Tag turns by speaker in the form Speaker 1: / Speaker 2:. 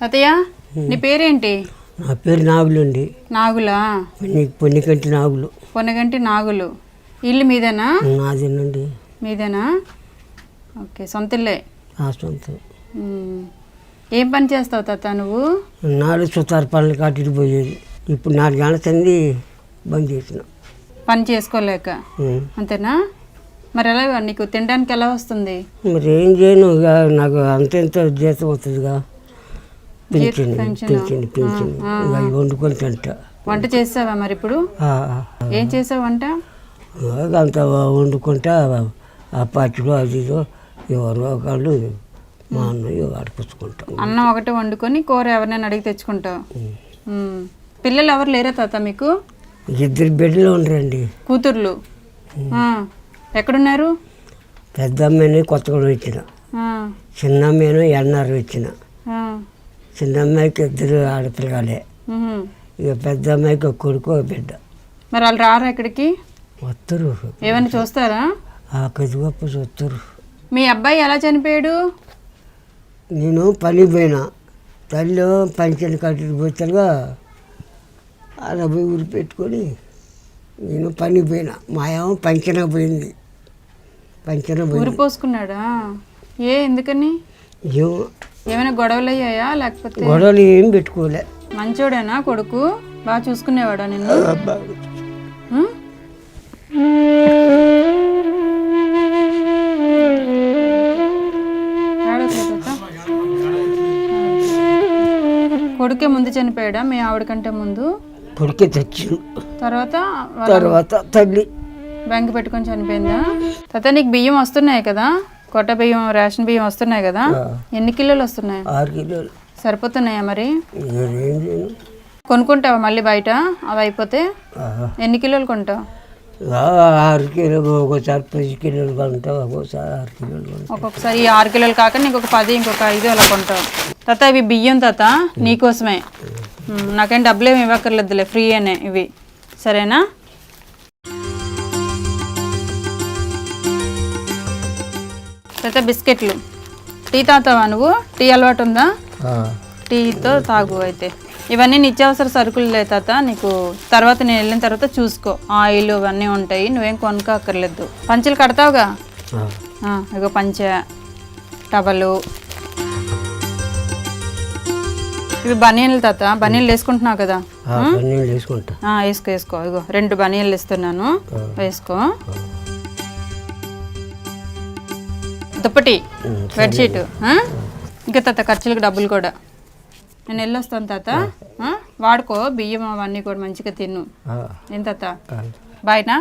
Speaker 1: తాతయ్య నీ పేరేంటి?
Speaker 2: నా పేరు నాగులండి.
Speaker 1: నాగులా?
Speaker 2: పొన్నికంటి నాగులు.
Speaker 1: పొన్నగంటి నాగులు. ఇల్లు మీదేనా?
Speaker 2: నాదేనండి.
Speaker 1: మీదేనా? ఓకే, సొంత ఇల్లే.
Speaker 2: సొంతం.
Speaker 1: ఏం పని చేస్తావు తాత నువ్వు?
Speaker 2: నాలుగు సుతారు పనులు కాటికి పోయేది. ఇప్పుడు 4 ఏళ్ళ తంది బంద్ చేసిన.
Speaker 1: పని చేసుకోలేక అంతేనా? మరి ఎలా నీకు తినడానికి ఎలా వస్తుంది?
Speaker 2: మరి ఏం చేయను, నాకు అంత జీతం వస్తుందిగా. పింఛన్ ఇక వండుకొని తింటా.
Speaker 1: వంట చేసావా మరి ఇప్పుడు? ఏం చేసావు వంట?
Speaker 2: అంత వండుకుంటా. ఆ పార్టీలో అది ఎవరో ఒకళ్ళు మా అన్నయ్య ఆడిపుచ్చుకుంటాం.
Speaker 1: అన్నం ఒకటి వండుకొని కూర ఎవరినైనా అడిగి తెచ్చుకుంటావు. పిల్లలు ఎవరు లేరా తాత మీకు?
Speaker 2: 2 బిడ్డలు ఉండరండి.
Speaker 1: కూతుర్లు ఎక్కడున్నారు?
Speaker 2: పెద్ద అమ్మాయిని కొత్తగూడెం ఇచ్చిన, చిన్న అమ్మాయిని ఎన్ఆర్ ఇచ్చిన. చిన్న అమ్మాయికి 2 ఆడపిల్లగాలే. ఇక పెద్ద అమ్మాయికి ఒక కొడుకు ఒక బిడ్డ.
Speaker 1: మరి వాళ్ళు రారా ఇక్కడికి?
Speaker 2: వస్తారు.
Speaker 1: ఏమైనా చూస్తారా?
Speaker 2: కొద్ది గొప్ప చూస్తారు.
Speaker 1: మీ అబ్బాయి ఎలా చనిపోయాడు?
Speaker 2: నేను పని పోయినా, తల్లి పంచని కట్టుకు పోతారుగా, అలా పోయి ఊరి పెట్టుకొని నేను పని పోయినా. మా ఏమో పంచన పోయింది.
Speaker 1: ఊరి పోసుకున్నాడా? ఎందుకని? ఏమైనా గొడవలు అయ్యాయా? లేకపోతే
Speaker 2: గొడవలు ఏం పెట్టుకోలే.
Speaker 1: మంచోడేనా కొడుకు? బాగా చూసుకునేవాడా నిన్ను? కొడుకే ముందు చనిపోయాడా మీ ఆవిడ కంటే ముందు?
Speaker 2: కొడుకే తెచ్చిండు.
Speaker 1: తర్వాత
Speaker 2: తల్లి
Speaker 1: బ్యాంక్ పెట్టుకొని చనిపోయిందా? తాత నీకు బియ్యం వస్తున్నాయి కదా, కొట్ట బియ్యం, రేషన్ బియ్యం వస్తున్నాయి కదా, ఎన్ని కిలోలు వస్తున్నాయి?
Speaker 2: 6 కిలోలు.
Speaker 1: సరిపోతున్నాయా మరి? కొనుక్కుంటావా మళ్ళీ బయట అవి అయిపోతే? ఎన్ని కిలోలు కొంటావు?
Speaker 2: 6 కిలోలు, ఒకసారి 10 కిలోలు కొంటావు, ఒక్కోసారి 6 కిలోలు కొంటావు.
Speaker 1: ఒక్కొక్కసారి 6 కిలోలు కాక ఇంకొక 10, ఇంకొక 5 అలా కొంటావు. తాత ఇవి బియ్యం తాత నీకోసమే, నాకేం డబ్బులు ఏమి ఇవ్వక్కర్లేదులే, ఫ్రీ అనే ఇవి, సరేనా? తాత బిస్కెట్లు. టీ తాతావా నువ్వు? టీ అలవాటు ఉందా? టీతో తాగు అయితే. ఇవన్నీ నిత్యావసర సరుకులే తాత, నీకు తర్వాత నేను వెళ్ళిన తర్వాత చూసుకో, ఆయిల్ ఇవన్నీ ఉంటాయి, నువ్వేం కొనుక్కోక్కర్లేదు. పంచెలు కడతావుగా? ఇగో పంచె, టవలు, ఇవి బనీన్లు తాత. బనీన్లు వేసుకుంటున్నావు కదా? వేసుకో. ఇగో 2 బనీన్లు ఇస్తున్నాను, వేసుకో. దుప్పటి, బెడ్షీట్. ఇంకా తాత ఖర్చులకు డబ్బులు కూడా నేను వెళ్ళొస్తాను తాత. వాడుకో బియ్యం అవన్నీ కూడా మంచిగా తిను. ఏం తాత? బాయ్నా?